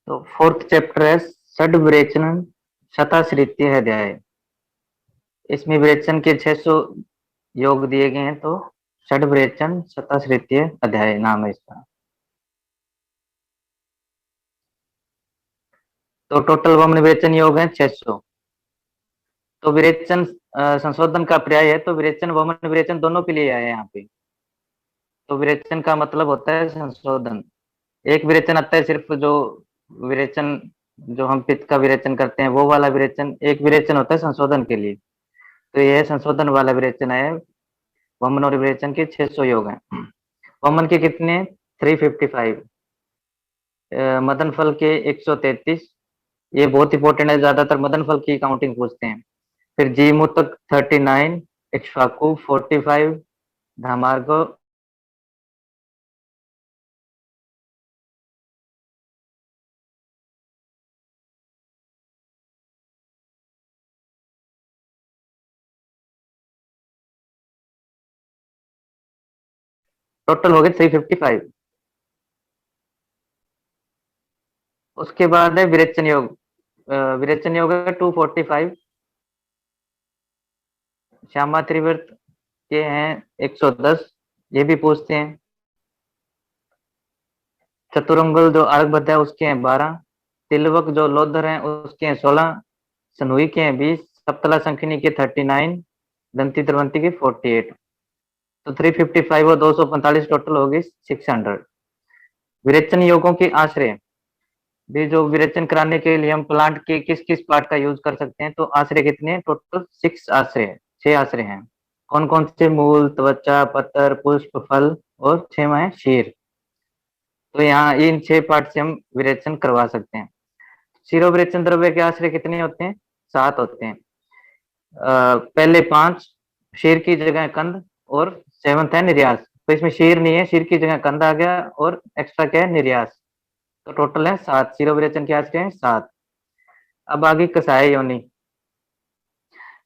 तो fourth chapter है षड विरेचन शताश्रित्य अध्याय। इसमें विरेचन के 600 योग दिए गए हैं, तो षड विरेचन शताश्रित्य अध्याय नाम है इसका। तो टोटल वमन विरेचन योग है 600। तो विरेचन संशोधन का पर्याय है, तो विरेचन वमन विरेचन दोनों के लिए आए यहाँ पे। तो विरेचन का मतलब होता है संशोधन। एक विरेचन आता है सिर्फ जो विरेचन, जो हम पित्त का विरेचन करते हैं वो वाला विरेचन। एक विरेचन होता है संशोधन के लिए, तो यह संशोधन वाला विरेचन है। वमन और विरेचन के 600 योग हैं। वमन के कितने? 355। मदन फल के 133। ये बहुत इंपॉर्टेंट है, ज्यादातर मदन फल की काउंटिंग पूछते हैं। फिर जीमूतक 39, इक्ष्वाकु 45, धामार्गो टोटल हो गए 355। उसके बाद है विरेचन योग। विरेचन योग है 245। श्यामा त्रिव्रत के हैं 110, ये भी पूछते हैं। चतुरंगल जो अर्घ है उसके हैं 12। तिलवक जो लोधर हैं उसके हैं 16। सनुई के हैं 20। सप्तला संखनी के 39। दंती द्रवंती के 48। तो 355 और 245 टोटल होगी 600। विरेचन योगों के आश्रय भी, जो विरेचन कराने के लिए हम प्लांट के किस किस पार्ट का यूज कर सकते हैं, तो आश्रय कितने हैं? टोटल 6 आश्रय, 6 आश्रय हैं। कौन कौन से? मूल, त्वचा, पत्र, पुष्प, फल और 6वां है शीर। तो यहाँ इन 6 पार्ट से हम विरेचन करवा सकते हैं। शिरोविरेचन द्रव्य के आश्रय कितने होते हैं? 7 होते हैं। पहले 5 शीर की जगह कंद, और 7th है निर्यास। तो इसमें शीर नहीं है, शीर की जगह कंद आ गया, और एक्स्ट्रा क्या है? निर्यास। तो टोटल है 7। शिरोविरेचन के आश्रय हैं 7। अब आगे कषाय योनि।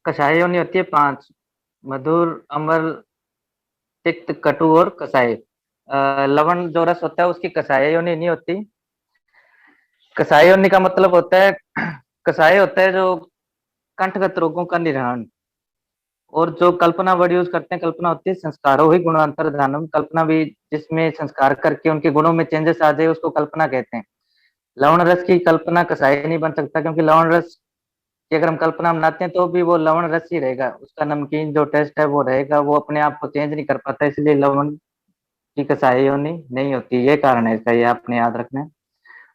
कषाय योनि होती है 5: मधुर, अम्ल, तिक्त, कटु और कषाय। लवण जो रस होता है उसकी कषाय योनि नहीं होती। कषाय योनि का मतलब होता है कषाय होता है जो कंठगत रोगों का निदान। और जो कल्पना वर्ड यूज करते हैं, कल्पना होती है संस्कारों ही गुणांतर ध्यानम। कल्पना भी जिसमें संस्कार करके उनके गुणों में चेंजेस आ जाए उसको कल्पना कहते हैं। लवण रस की कल्पना कषाय नहीं बन सकता, क्योंकि लवण रस की अगर हम कल्पना बनाते हैं तो भी वो लवण रस ही रहेगा, उसका नमकीन जो टेस्ट है वो रहेगा, वो अपने आप को चेंज नहीं कर पाता। इसलिए लवण की कषाय योनि नहीं होती, ये कारण है इसका, ये आपने याद रखना है।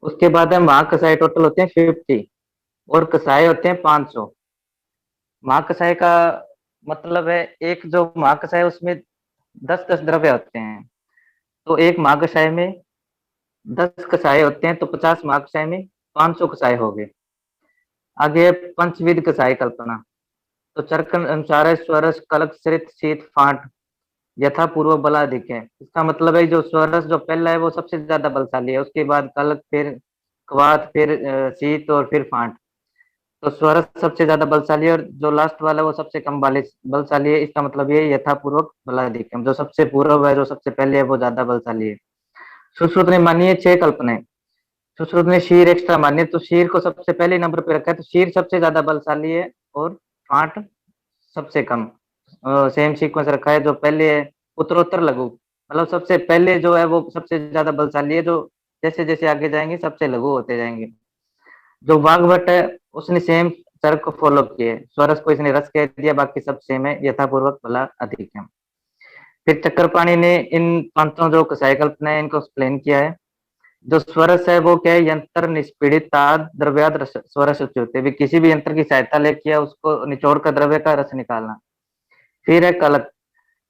उसके बाद है महाकषाय। टोटल होते हैं 50 और कषाय होते हैं 500। महाकषाय का मतलब है, एक जो महाकषाय है उसमें 10-10 द्रव्य होते हैं। तो एक महाकषाय में 10 कषाय होते हैं, तो 50 महाकषाय में 500 कषाय हो गए। आगे पंचविध कषाय कल्पना। तो चरकन अनुसार है स्वरस, कलक, श्रित, शीत, फाट यथा पूर्व बलाधिक है। इसका मतलब है जो स्वरस जो पहला है वो सबसे ज्यादा बलशाली है, उसके बाद कलक, फिर क्वाथ, फिर शीत और फिर फाट। तो स्वरस सबसे ज्यादा बलशाली है, और जो लास्ट वाला है वो सबसे कम बलशाली है। इसका मतलब ये यथापूर्वक बलाधिक्यम, जो सबसे पूर्व है, जो सबसे पहले है, वो ज्यादा बलशाली है। सुश्रुत ने मानी है 6 कल्पनाएं। सुश्रुत ने शीर एक्स्ट्रा मानी है, तो शीर को सबसे पहले नंबर पे रखा है। तो शीर सबसे ज्यादा बलशाली है और फाट सबसे कम। सेम सीक्वेंस रखा है, जो पहले है उत्तरोत्तर लघु, मतलब सबसे पहले जो है वो सबसे ज्यादा बलशाली है, जो जैसे जैसे आगे जाएंगे सबसे लघु होते जाएंगे। जो वाग्भट है उसने सेम तर्क को फॉलो किए, स्वरस को इसने रस कह दिया, बाकी सब सेम है, यथापूर्वक बला अधिक है। फिर चक्रपाणी ने इन पांचों जो कषाय कल्पना है इनको एक्सप्लेन किया है। जो स्वरस है वो क्या है? यंत्र निष्पीड़ित द्रव्याद स्वरस होते हैं, किसी भी यंत्र की सहायता लेके उसको निचोड़ कर द्रव्य का रस निकालना। फिर है कलक।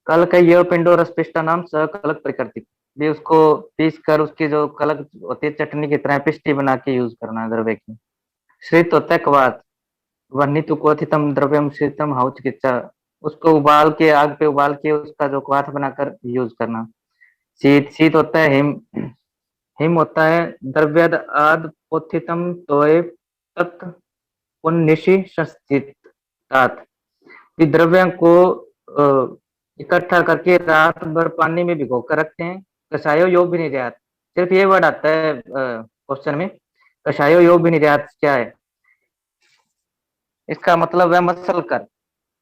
कलक है यह पिंडो रस पिष्टा नाम सकलक प्रकृति, भी उसको पीस कर उसकी जो कलक होती है चटनी की तरह पिष्टी बना के यूज करना द्रव्य की। श्रित होता है कवात। वन्नी क्वथितम द्रव्यम श्रितम हाउ चिकित्सा, उसको उबाल के, आग पे उबाल के उसका जो क्वाथ बनाकर यूज करना। शीत। शीत होता है हिम। हिम होता है द्रव्यद आद पोथितम तोय तत् पुन्निशि संस्थितात, द्रव्यों को इकट्ठा करके रात भर पानी में भिगो कर रखते हैं। कषायो योग भी नहीं, सिर्फ ये वर्ड आता है क्वेश्चन में कषायो योग निर्यात क्या है? इसका मतलब है मसल कर,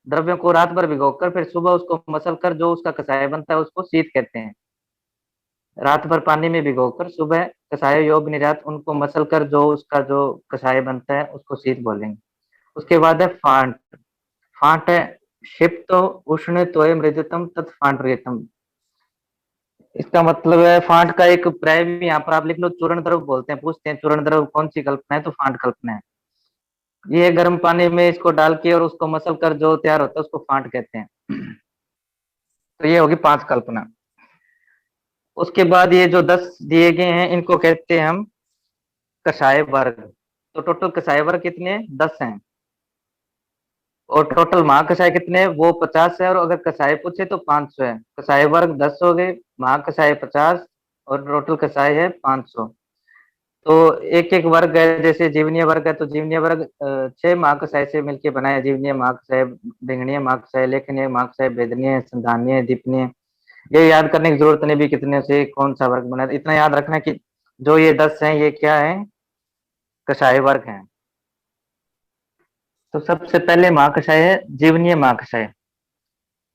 द्रव्यों को रात भर भिगोकर फिर सुबह उसको मसल कर जो उसका कषाय बनता है उसको शीत कहते हैं। रात भर पानी में भिगोकर सुबह कषाय योग निर्यात उनको मसल कर जो उसका जो कषाय बनता है उसको शीत बोलेंगे। उसके बाद है फांट। फांट है क्षिप्त उष्ण तोय मृदुतम तत् फांट। इसका मतलब है फांट का एक पर्याय भी यहाँ पर आप लिख लो, चूर्ण द्रव बोलते हैं। पूछते हैं चूर्ण द्रव कौन सी कल्पना है, तो फांट कल्पना है। ये गर्म पानी में इसको डाल के और उसको मसल कर जो तैयार होता है उसको फांट कहते हैं। तो ये होगी 5 कल्पना। उसके बाद ये जो 10 दिए गए हैं इनको कहते हैं हम कषाय वर्ग। तो टोटल कषाय वर्ग कितने हैं? 10 हैं। और टोटल महाकषाय कितने हैं? वो 50 है। और अगर कषाय पूछे तो 500 है। कषाय वर्ग 10 हो गए, महाकषाय 50 और टोटल कषाय है 500। तो एक एक वर्ग है, जैसे जीवनीय वर्ग है तो जीवनीय वर्ग 6 महाकषाय से मिलकर बना है। जीवनीय महाकषाय, भिंगनीय महाकषाय, लेखनीय महाकषाय, वेदनीय, संधानीय, दीपनीय। ये याद करने की जरूरत नहीं भी कितने से कौन सा वर्ग बना है। इतना याद रखना कि जो ये 10 हैं ये क्या है? कषाय वर्ग हैं। तो सबसे पहले महाकषाय है जीवनीय महाकषाय।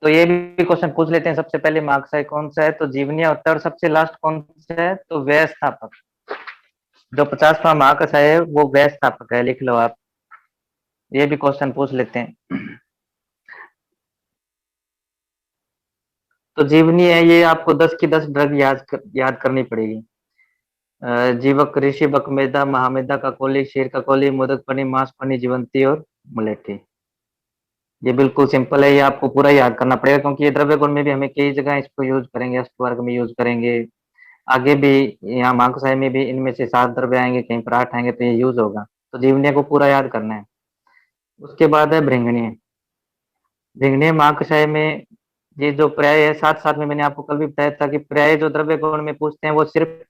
तो ये भी क्वेश्चन पूछ लेते हैं, सबसे पहले महाकषाय कौन सा है? तो जीवनीय होता है। और सबसे लास्ट कौन सा है? तो व्यय स्थापक। जो 50वां महाकषाय है वो व्यय स्थापक है, लिख लो आप। ये भी क्वेश्चन पूछ लेते हैं। तो जीवनीय है, ये आपको 10 की 10 ड्रग याद करनी पड़ेगी। जीवक, ऋषिवक, मेधा, महामेधा, ककोली, क्षीर ककोली, मोदक पनी, मांस पनी, जीवंती और मुलेठी। ये बिल्कुल सिंपल है, ये आपको पूरा याद करना पड़ेगा क्योंकि ये द्रव्य गुण में भी हमें कई जगह इसको यूज करेंगे, अष्टवर्ग में यूज करेंगे, आगे भी यहाँ मार्कसाई में भी इनमें से 7 द्रव्य आएंगे, कहीं पर 8 आएंगे, तो ये यूज होगा। तो जीवनीय को पूरा याद करना है। उसके बाद है भृंगनीय। भृंगनीय मार्कसाई में ये जो पर्याय है, साथ साथ में मैंने आपको कल भी बताया था कि पर्याय जो द्रव्य गुण में पूछते हैं वो सिर्फ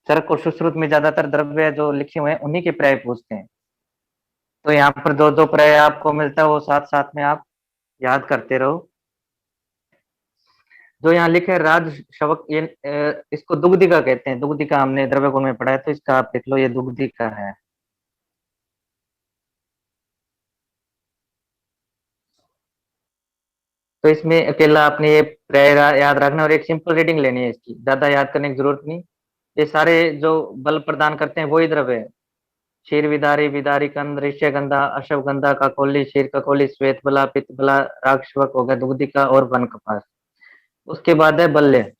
चरक और सुश्रुत में ज्यादातर द्रव्य जो लिखे हुए हैं उन्हीं के पर्याय पूछते हैं। तो यहाँ पर दो दो पर्याय आपको मिलता है वो साथ साथ में आप याद करते रहो। जो यहाँ लिखे है राज शवक, ये इसको दुग्धिका कहते हैं। दुग्धिका हमने द्रव्य गुण में पढ़ा है, तो इसका आप देख लो, ये दुग्धिका है। तो इसमें अकेला आपने ये पर्याय याद रखना और एक सिंपल रीडिंग लेनी है, इसकी ज्यादा याद करने की जरूरत नहीं। ये सारे जो बल प्रदान करते हैं वही द्रव्य है। क्षीर विदारी, विदारी कंद, ऋष्यगंधा, अश्वगंधा, काकोली, क्षीर ककोली, श्वेत बला, पित्त बला, राक्षवक हो गया, दुग्धिका और वन कपास। उसके बाद है बल्य।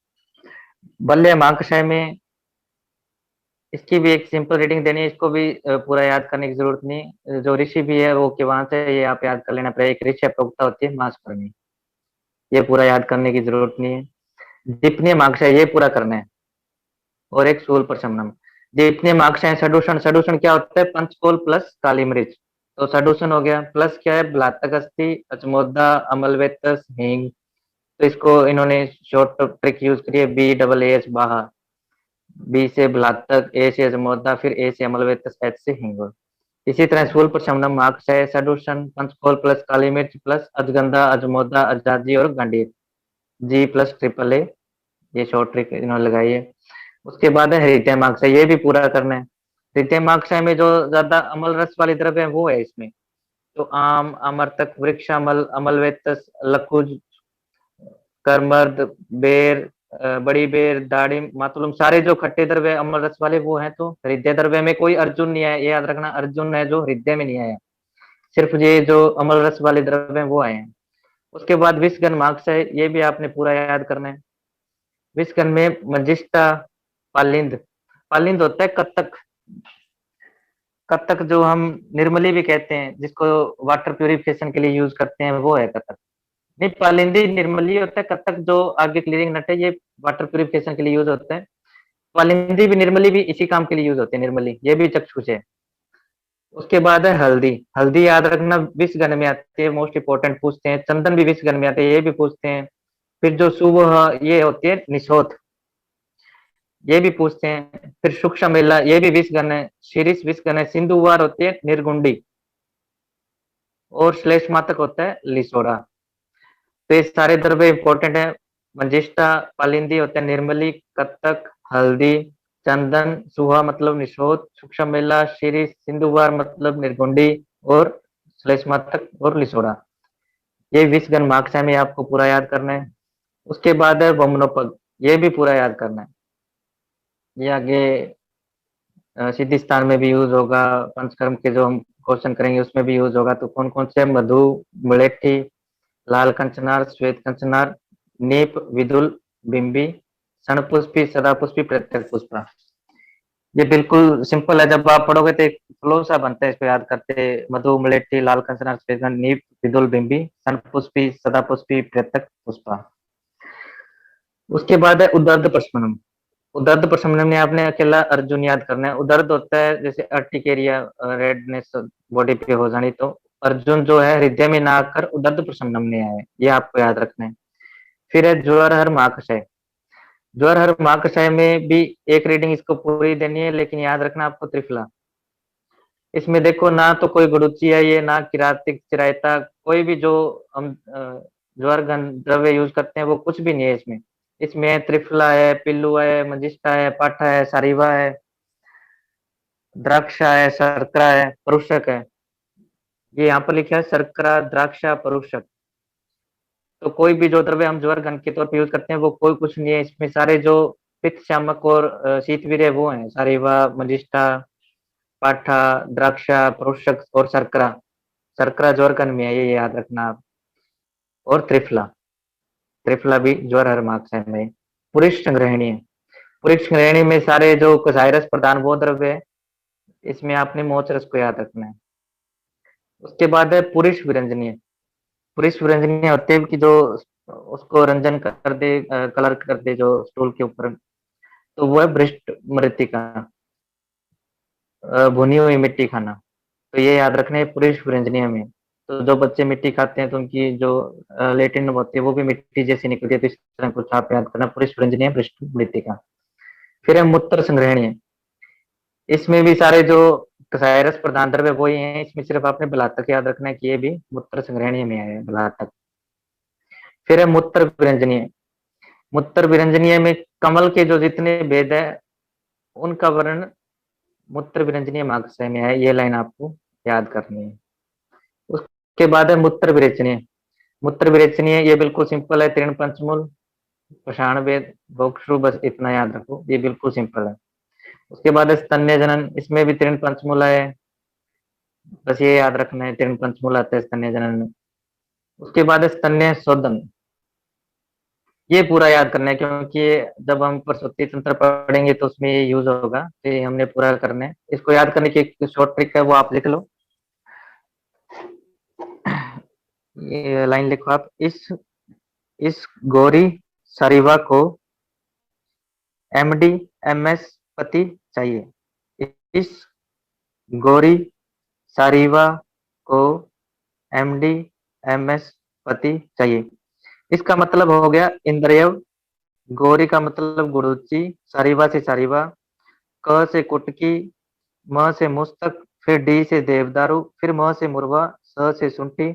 बल्य मांकषय में इसकी भी एक सिंपल रीडिंग देनी है, इसको भी पूरा याद करने की जरूरत नहीं। जो ऋषि भी है वो के वहां से ये आप याद कर लेना पड़ेगा। एक ऋषि प्रोक्ता होती है मास परमी, ये पूरा याद करने की जरूरत नहीं है। दीपनीय मार्गशय ये पूरा करना है। और एक सूल प्रशमनम। दीपनीय मार्गशय सदूषण। सदूषण क्या होता है? पंचकोल प्लस काली मिर्च। तो सदूषण हो गया। प्लस क्या है? ब्लातक अस्थि, अचमोदा, अमलवेतस, हींग। तो इसको इन्होंने शॉर्ट ट्रिक यूज करी है, BAAS बाहा। बी से ब्लातक, ए से अजमोदा, फिर ए से अमलवेतस, एच से हींग। इसी तरह सूल प्रशमनम मार्गशय सदूषण पंचकोल प्लस काली मिर्च प्लस अजगंधा, अजमोदा, अजाजी और गंडीर, G+AAA। ये शॉर्ट ट्रिक इन्होंने लगाई है। उसके बाद है हृदय मार्गशय, ये भी पूरा करना है। हृदय मार्गशय में जो ज्यादा अमल रस वाली द्रव्य है वो है इसमें। तो आम, अमरतक, वृक्षामल, अमलवेतस, लकुज, करमर्द, बेर, बड़ी बेर, दाड़िम, मातुलम, सारे जो खट्टे द्रव्य अमल रस वाले वो हैं। तो हृदय द्रव्य में कोई अर्जुन नहीं आया, ये याद रखना। अर्जुन है जो हृदय में नहीं आया, सिर्फ ये जो अमल रस वाले द्रव्य हैं वो आए हैं। उसके बाद विषगन मार्गशय, ये भी आपने पूरा याद करना है। विषगन में मंजिष्ठा, पालिंद। पालिंद होता है कत्तक। कत्तक जो हम निर्मली भी कहते हैं, जिसको वाटर प्यूरिफिकेशन के लिए यूज करते हैं, वो है कत्तक। नहीं, पालिंदी निर्मली होता है। कत्तक जो आगे क्लियरिंग नट है ये वाटर प्यूरिफिकेशन के लिए यूज होता है। पालिंदी भी निर्मली भी इसी काम के लिए यूज होते हैं। निर्मली ये भी चक्षुष है। उसके बाद है हल्दी। हल्दी याद रखना विषगण में आती है, मोस्ट इंपोर्टेंट पूछते हैं। चंदन भी विषगण में आते हैं, ये भी पूछते हैं। फिर जो शुभ ये होती है निशोथ, ये भी पूछते हैं। फिर सूक्ष्म मेला, ये भी विषगण है। शीरिष विषगण है। सिंधुवार होती है निर्गुंडी। और श्लेषमातक होता है लिसोड़ा। तो ये सारे द्रव्य इंपॉर्टेंट है। मंजिष्ठा, पालिंदी होता है निर्मली, कत्तक, हल्दी, चंदन, सुहा मतलब निशोद, सुक्षमेला, श्री, सिंधुवार मतलब निर्गुंडी, और श्लेष्मातक और लिसोड़ा। ये 20 मार्क्स है, में आपको पूरा याद करना है। उसके बाद है वमनोपग, ये भी पूरा याद करना है। ये आगे सिद्धि स्थान में भी यूज होगा, पंचकर्म के जो हम क्वेश्चन करेंगे उसमें भी यूज होगा। तो कौन कौन से? मधु, मलेठी, लाल कंचनार, श्वेत कंचनार, नीप, विदुल, बिंबी, सणपुष्पी, सदापुष्पी, प्रत्यक्ष पुष्पा। ये बिल्कुल सिंपल है, जब आप पढ़ोगे तो एक फ्लो सा बनता है इसको याद करते। मधु, मलेठी, लाल कंचनार, श्वेत, नीप, विदुल, बिंबी, सणपुष्पी, सदापुष्पी, प्रत्यक्ष पुष्पा। उसके बाद है उदर्द प्रशमनम। उदर्द प्रशमन में आपने अकेला अर्जुन याद करना है। उदर्द होता है जैसे अर्टिकेरिया, रेडनेस बॉडी पे हो जानी, तो अर्जुन जो है हृदय में ना आकर उदर्द प्रशमन में आए, ये आपको याद रखना है। फिर है ज्वर हर महाकषाय। ज्वर हर महाकषाय में भी एक रीडिंग इसको पूरी देनी है, लेकिन याद रखना आपको त्रिफला। इसमें देखो ना तो कोई गुड़ुची है, ये ना किरातिक चिरायता, कोई भी जो हम ज्वर घन द्रव्य यूज करते हैं वो कुछ भी नहीं है इसमें। इसमें त्रिफला है, पिल्लू है, मंजिष्ठा है, पाठा है, सारीवा है, द्राक्षा है, शर्करा है, परुषक है। ये यहाँ पर लिखा है शर्करा, द्राक्षा, परुषक। तो कोई भी जो द्रव्य हम ज्वर घन के तौर पर यूज करते हैं वो कोई कुछ नहीं है इसमें। सारे जो पित्त शामक और शीतवीर्य वो है, सारीवा, मंजिष्ठा, पाठा, द्राक्षा, परुषक और शर्करा। शर्करा ज्वर घन में है, ये याद रखना आप। और त्रिफला, त्रिफला भी ज्वर हर मार्क्स है में। पुरुष संग्रहणी है। पुरुष संग्रहणी में सारे जो कसाई रस प्रधान वो द्रव्य है, इसमें आपने मोच रस को याद रखना है। उसके बाद है पुरुष विरंजनीय। पुरुष विरंजनीय होते हैं कि जो उसको रंजन कर दे, कलर कर दे जो स्टूल के ऊपर, तो वो है भ्रष्ट मृतिका, भुनी हुई मिट्टी खाना। तो ये याद रखना है पुरुष विरंजनीय में। तो जो बच्चे मिट्टी खाते हैं तो उनकी जो लेटिन होती है वो भी मिट्टी जैसी निकलती है, तो इस तरह कुछ आप याद करना, पुरुष विरंजनीय, भ्रष्ट मृतिका। फिर है मूत्र संग्रहणीय। इसमें भी सारे जो कसायरस प्रधान द्रव्य वही हैं, इसमें सिर्फ आपने बलातक याद रखना है कि ये भी मूत्र संग्रहणीय में है, बलातक। फिर है मूत्र विरंजनीय। मूत्र विरंजनीय में कमल के जो जितने भेद है उनका वर्णन मूत्र विरंजनीय मार्गशय में है, ये लाइन आपको याद करनी है। उसके बाद है मूत्र विरेचनीय। मूत्र विरेचनीय ये बिल्कुल सिंपल है, तीर्ण पंचमूल, पाषाण वेद, भोक्षु, बस इतना याद रखो, ये बिल्कुल सिंपल है। उसके बाद है स्तन्य जनन, इसमें भी तीर्ण पंचमूल है, बस ये याद रखना है, तीर्ण पंचमूल आता है स्तन्य जनन में। उसके बाद है स्तन्य शोधन, ये पूरा याद करना है क्योंकि जब हम प्रसूति तंत्र पढ़ेंगे तो उसमें ये यूज होगा, तो ये हमने पूरा करना है। इसको याद करने की एक शॉर्ट ट्रिक है, वो आप लिख लो। ये लाइन लिखो आप, इस गौरी सरीवा को एमडी एमएस पति चाहिए। इस गौरी सरीवा को एमडी एमएस पति चाहिए। इसका मतलब हो गया इंद्रियव। गौरी का मतलब गुरुची, सरीवा से सरीवा, क से कुटकी, म से मुस्तक, फिर डी से देवदारू, फिर म से मुरवा, स से सुंठी,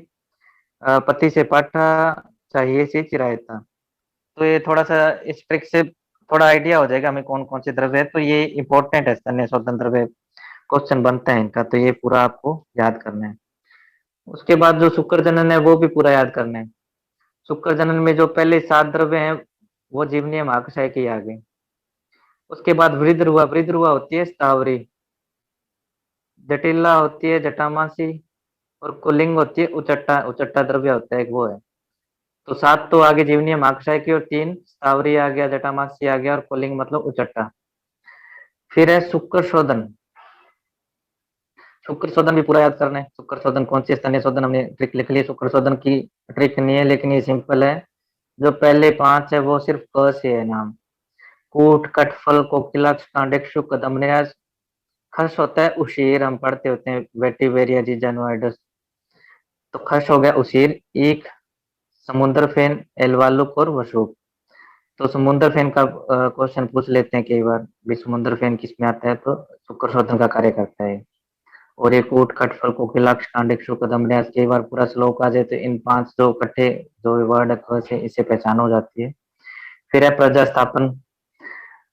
पति से पाठा, चाहिए से चिरायता। तो ये थोड़ा सा इस ट्रिक से थोड़ा आइडिया हो जाएगा हमें कौन कौन से द्रव्य है। तो ये इंपॉर्टेंट है, स्तन्य शोधन द्रव्य क्वेश्चन बनता है इनका, तो ये पूरा आपको याद करना है। उसके बाद जो शुक्र जनन है वो भी पूरा याद करना है। शुक्र जनन में जो पहले 7 द्रव्य हैं वो जीवनीय महाकषाय के आ गए। उसके बाद वृद्धरुआ, वृद्धरुआ होती है स्थावरी, जटिला होती है जटामासी, और कुलिंग होती है उचट्टा, उचट्टा द्रव्य होता है एक, वो है। तो 7 तो आगे जीवनीय महाकषाय की, और 3 स्थावरी आ गया, जटामासी आ गया, और कुलिंग मतलब उचट्टा। फिर है शुक्र शोधन। शुक्र शोधन भी पूरा याद करना है। शुक्र शोधन कौन सी स्तन्य शोधन, हमने ट्रिक लिख ली। शुक्र शोधन की ट्रिक नहीं है लेकिन ये सिंपल है। जो पहले 5 है वो सिर्फ क से है नाम, कूट, कटफल, कोकिलाक्ष, कांडेक्षु, कदम्बन्यास। खस होता है उशीर, हम पढ़ते होते हैं वेटिवेरिया जीजानुआइडस, तो खस हो गया उशीर। ईख, समुद्र फेन, एल्वालुक और वसूक। तो समुद्र फेन का क्वेश्चन पूछ लेते हैं कई बार भी, समुद्र फेन किस में आता है, तो शुक्र शोधन का कार्य करता है। और एक ऊट, खटफल, कोकिलाक्ष, कांडेक्षु, कदम्बन्यास, कई बार पूरा श्लोक आ जाए तो इन 5 जो इकट्ठे जो वर्ड है इससे पहचान हो जाती है। फिर है प्रजास्थापन।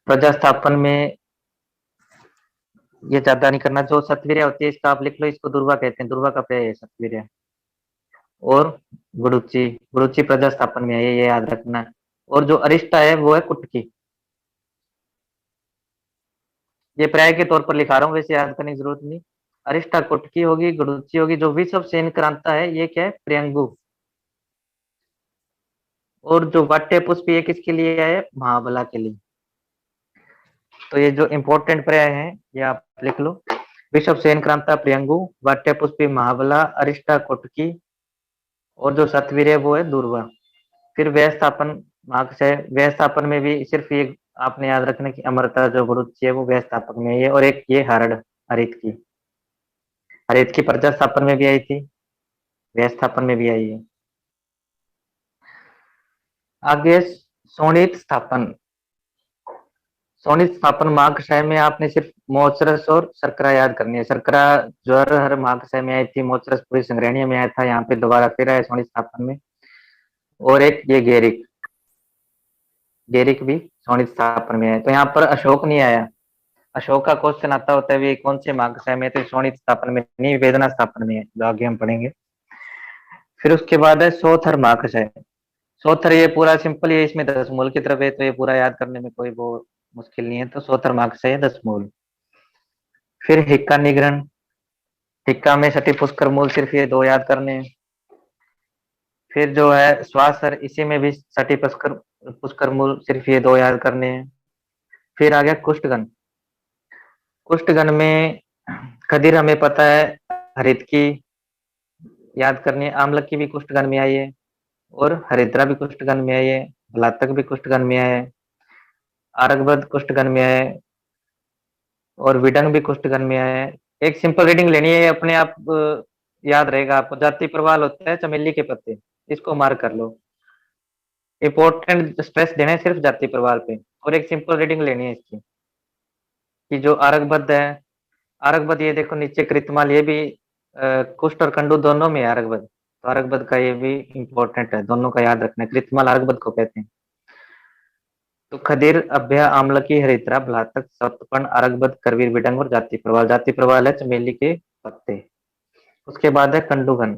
प्रजास्थापन में ये ज्यादा नहीं करना। जो सतवीर्या होती है इसका आप लिख लो, इसको दुर्वा कहते हैं, दुर्वा का पर्याय है सतवीर्या। और गुरुची, गुरुची प्रजास्थापन में है, ये याद रखना है। और जो अरिष्टा है वो है कुटकी। ये पर्याय के तौर पर लिखा रहा हूँ, वैसे याद करने की जरूरत नहीं। अरिष्टा कुटकी होगी, गुरुची होगी। जो विषव सेन क्रांता है ये क्या है, प्रियंगु। और जो वाट्य पुष्प ये किसके लिए है, महाबला के लिए। तो ये जो इंपॉर्टेंट पर्याय है ये आप लिख लो। विषव सेन क्रांता प्रियंगु, वाट्य पुष्पी महाबला, अरिष्टा कुटकी, और जो सतवीर है वो है दूर्वा। फिर व्यय स्थापन मार्क्स है। व्यय स्थापन में भी सिर्फ ये आपने याद रखना कि अमरता जो गुरुची है वो व्यय स्थापक में है, और एक ये हरड़, हरित की, हरित की प्रजा स्थापन में भी आई थी, व्यय स्थापन में भी आई है। आगे शोणित स्थापन। शोणित स्थापन मार्क्सय में आपने सिर्फ मोचरस और शर्करा याद करनी है। शर्करा ज्वर हर मार्क्सय में आई थी, मोचरस पूरी संग्रहणीय में आया था, यहाँ पे दोबारा फिर आया शोणित स्थापन में। और एक ये गेरिक, गेरिक भी शोणित स्थापन में है। तो यहाँ पर अशोक नहीं आया। अशोक का क्वेश्चन आता होता है भी कौन से मार्क्सय में, तो शोणित स्थापन में नहीं, वेदना स्थापन में है, जो आगे हम पढ़ेंगे। फिर उसके बाद है सोथर मार्क्सय। सोथर ये पूरा सिंपल है, इसमें 10 मूल की तरफ है, तो ये पूरा याद करने में कोई वो मुश्किल नहीं है। तो सोथर मार्क्सय है 10 मूल। फिर हिक्का निग्रहण। हिक्का में सटी पुष्कर मूल, सिर्फ ये 2 याद करने हैं। फिर जो है श्वासर, इसी में भी सटी पुष्कर पुष्कर मूल, सिर्फ ये 2 याद करने हैं। फिर आ गया कुष्ठगण। कुष्ठगण में खदीर हमें पता है, हरित की याद करनी है, आमलक की भी कुष्ठगण में आई है, और हरिद्रा भी कुष्ठगण में आई है, भलातक भी कुष्ठगण में आया है, आरगबद कुष्ठगण में आया है, और विडंग भी कुष्ठगण में आया है। एक सिंपल रीडिंग लेनी है, अपने आप याद रहेगा आपको। जाति प्रवाल होता है चमेली के पत्ते, इसको मार्क कर लो। इंपॉर्टेंट स्ट्रेस देना है सिर्फ जाति प्रवाल पे। और एक सिंपल रीडिंग लेनी है इसकी, कि जो आरगबद्ध है, आरगबद्ध ये देखो नीचे कृतमाल, ये भी कुष्ठ और कंडू दोनों में है आरगबद्ध। तो आरगबद्ध का ये भी इंपॉर्टेंट है, दोनों का याद रखना है। कृतमाल आरगबद्ध को कहते हैं। तो खदीर, अभ्य, आमलकी, हरिद्रा, भलातक, सप्तपर्ण, अरगबद, करवीर, विडंग और जाति प्रवाल। जाति प्रवाल है चमेली के पत्ते। उसके बाद है कंडुघन।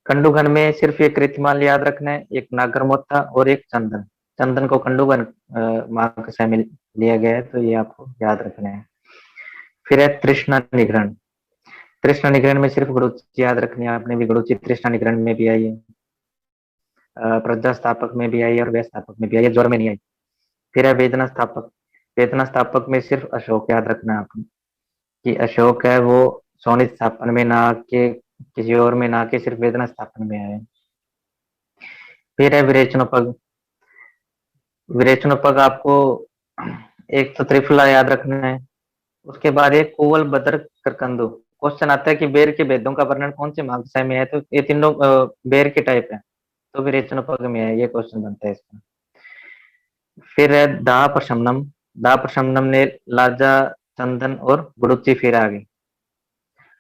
कंडुघन में सिर्फ एक कृतिमाल याद रखना है, एक नागरमोथा और एक चंदन। चंदन को कंडुघन मार्ग से लिया गया है, तो ये आपको याद रखना है। फिर है तृष्णा निग्रहण। तृष्णा निग्रहण में सिर्फ गुरुची याद रखनी है आपने भी, गुरुची तृष्णा निग्रहण में भी आई है, प्रजा स्थापक में भी आई है, और व्यय स्थापक में भी आई है, ज्वर में नहीं आई। फिर है वेदना स्थापक। वेदना स्थापक में सिर्फ अशोक याद रखना है आपने, कि अशोक है वो शोणित स्थापन में ना के किसी और में ना के सिर्फ वेदना स्थापन में आए। फिर है विरेचनोपग। विरेचनोपग आपको एक तो त्रिफला याद रखना है। उसके बाद एक कोवल बदर करकंदु। क्वेश्चन आता है कि बेर के भेदों का वर्णन कौन से मार्गशय में है, तो ये तीनों बेर के टाइप है, तो विरेचनोपग में है, ये क्वेश्चन बनता है इसका। फिर है दाह प्रशमनम। दाह प्रशमनम ने लाजा, चंदन और गुड़ुची फिर आ गई।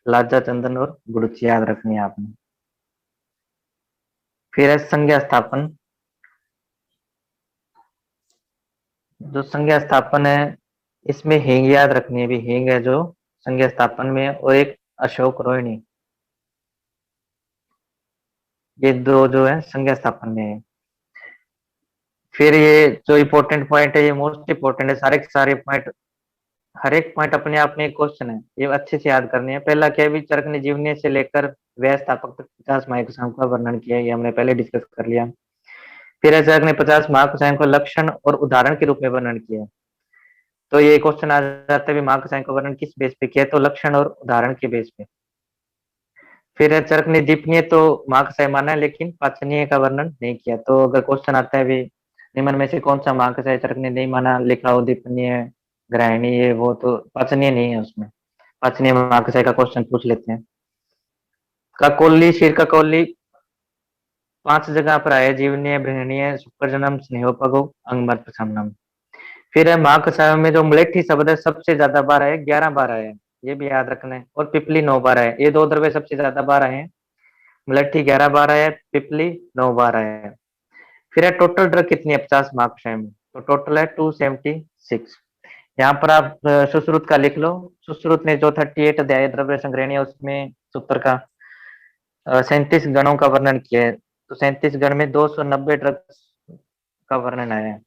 लाजा, चंदन और गुड़ुची याद रखनी है आपने। फिर है संज्ञा स्थापन। जो संज्ञा स्थापन है इसमें हींग याद रखनी है, भी हींग है जो संज्ञा स्थापन में है, और एक अशोक रोहिणी, ये दो जो है संज्ञा स्थापन में है। फिर ये जो इम्पोर्टेंट पॉइंट है, ये मोस्ट इम्पोर्टेंट है, सारे के सारे पॉइंट, हर एक पॉइंट अपने आप में एक क्वेश्चन है, ये अच्छे से याद करने हैं। पहला क्या है, चरक ने जीवनी से लेकर व्यय स्थापक तक 50 महाकुशाओं का वर्णन किया, ये हमने पहले डिस्कस कर लिया। फिर है चरक ने 50 महाकुशाओं को लक्षण और उदाहरण के रूप में वर्णन किया। तो ये क्वेश्चन आ जाता है भी महाकुशाओं का वर्णन किस बेस पे किया, तो लक्षण और उदाहरण के बेस पे। फिर है चरक ने दीपनीय तो महाकशय माना है, लेकिन पाचनीय का वर्णन नहीं किया। तो अगर क्वेश्चन आता है भी निम्न में से कौन सा महाकशय चरक ने नहीं माना, लिखा हो दीपनीय, ग्रहणी, ये वो, तो पाचनीय नहीं है उसमें। पाचनीय महाकशय का क्वेश्चन पूछ लेते हैं। काकोली, शीर काकोली 5 जगह पर आए, जीवनीय, बृहणीय, शुक्रजनम, स्नेहोपगो, अंगमर प्रशमनम। फिर है महाकशय में जो मलेठी शब्द है सबसे ज्यादा बार आए, 11 बार आए, ये भी याद रखना है। और पिपली 9 बार आए, ये 2 द्रव्य सबसे ज्यादा बार आए हैं। मलट्ठी 11 बार आया, पिपली 9 बार आया। फिर है टोटल ड्रग कितनी है 50 मार्क्स में, तो टोटल है 276। यहाँ पर आप सुश्रुत का लिख लो। सुश्रुत ने जो 38 अध्याय द्रव्य संग्रहणी है उसमें सूत्र का 37 गणों का वर्णन किया है। तो 37 गण में 290 ड्रग्स का वर्णन आया है।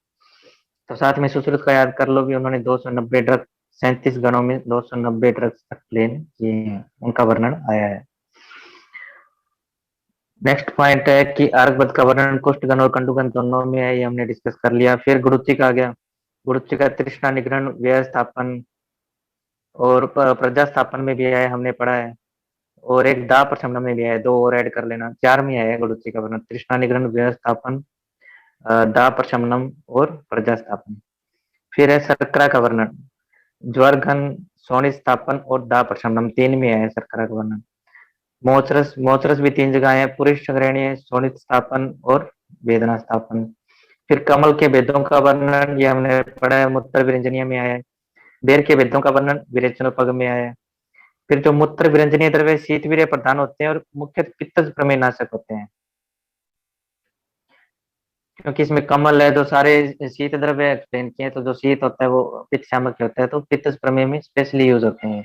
तो साथ में सुश्रुत का याद कर लो भी, उन्होंने 290 ड्रग 37 गणों में 290 ड्रग्स एक्सप्लेन किए हैं, उनका वर्णन आया है। नेक्स्ट पॉइंट है कि अर्कवद का वर्णन कुष्ठगण और कंडुगन दोनों में है, ये हमने डिस्कस कर लिया। फिर गुरुचि का आ गया। गुरुचि का तृष्णा निग्रहण, व्यय स्थापन और प्रजा स्थापन में भी है, हमने पढ़ा है। और एक दाह प्रशमन में भी है, दो और ऐड कर लेना, 4 में है गुरुचि का वर्णन, तृष्णा निग्रहण, व्यय स्थापन, दाह प्रशमनम और प्रजा स्थापन। फिर है शर्करा का वर्णन, ज्वर घन, शोणि स्थापन और दाह प्रशमनम, 3 में है शर्करा का वर्णन। मोचरस, मोचरस भी 3 जगह है, पुरुष संग्रहणी है, शोणित स्थापन और वेदना स्थापन। फिर कमल के भेदों का वर्णन, ये हमने पढ़ा है, मूत्र विरंजनीय में आया है। बेर के भेदों का वर्णन विरेचनोपग में आया है। फिर जो मूत्र विरंजनीय द्रव्य शीतवीर्य प्रधान होते हैं और मुख्य पित्तज प्रमेय नाशक होते हैं, क्योंकि इसमें कमल है, जो सारे शीत द्रव्य एक्सप्लेन किए, तो जो शीत होता है वो पित्त शामक होता है, तो पित्तज प्रमेय में स्पेशली यूज होते हैं।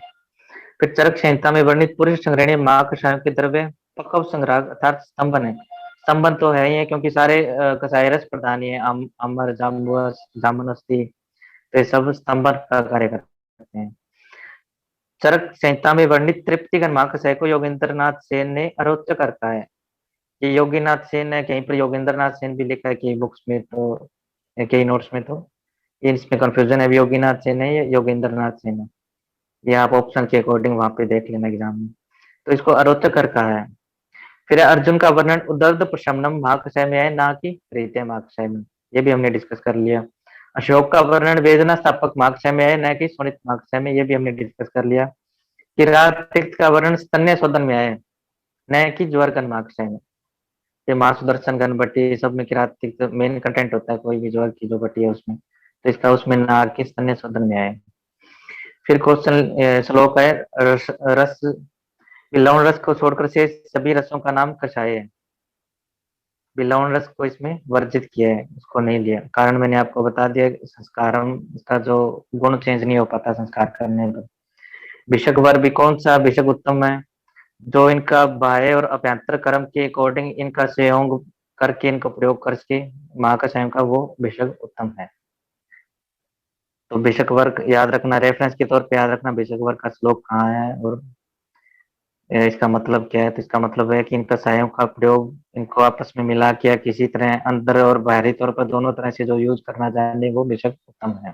फिर चरक संहिता में वर्णित पुरुष संग्रहणीय माक शाम के द्रव्य पक्व संग्रह अर्थात स्तंभन है। स्तंभन तो है ही है, क्योंकि सारे कसाय रस प्रधान ही है, अमर, जामुनस्ती, तो ये सब स्तंभन का कार्य करते हैं। चरक संहिता में वर्णित तृप्तिगण महाकषाय को योगेंद्र नाथ सेन ने अरोचक रखा है। ये योगीनाथ सेन है, कहीं पर योगेंद्र नाथ सेन भी लिखा है कई बुक्स में, तो कई नोट्स में, तो ये इसमें कंफ्यूजन है, योगीनाथ सेन है या योगेंद्र नाथ सेन है, ये आप ऑप्शन के अकॉर्डिंग वहां पे देख लेना एग्जाम में। तो इसको अरोचक कहा है। फिर अर्जुन का वर्णन उदर्द प्रशमनम महाकषाय में है, ना कि प्रीत्य महाकषाय में, ये भी हमने डिस्कस कर लिया। अशोक का वर्णन वेदना स्थापक महाकषाय में है, न कि शोणित महाकषाय में, ये भी हमने डिस्कस कर लिया। किरात तिक्त का वर्णन स्तन्य शोधन में है, न कि ज्वर गण महाकषाय में। ये मां सुदर्शन गण भट्टी सब में किरात तिक्त मेन कंटेंट होता है, कोई भी ज्वर की जो भट्टी है उसमें, तो इसका उसमें ना कि स्तन्य शोधन में आए। फिर क्वेश्चन श्लोक है, रस लवण रस को छोड़कर से सभी रसों का नाम कषाय है। लवण रस को इसमें वर्जित किया है, उसको नहीं लिया, कारण मैंने आपको बता दिया, संस्कार इसका जो गुण चेंज नहीं हो पाता संस्कार करने पर। भिषक वर्ग भी कौन सा भिषक उत्तम है, जो इनका बाह्य और अभ्यंतर कर्म के अकॉर्डिंग इनका संयोग करके इनका प्रयोग करके महाकषाय का, वो भिषक उत्तम है। तो भिषक वर्ग याद रखना, रेफरेंस के तौर पे याद रखना भिषक वर्ग का श्लोक कहाँ है और इसका मतलब क्या है। तो इसका मतलब है कि इन कषायों का प्रयोग इनको आपस में मिला के किसी तरह अंदर और बाहरी तौर पर दोनों तरह से जो यूज करना जाने, वो बेशक उत्तम है।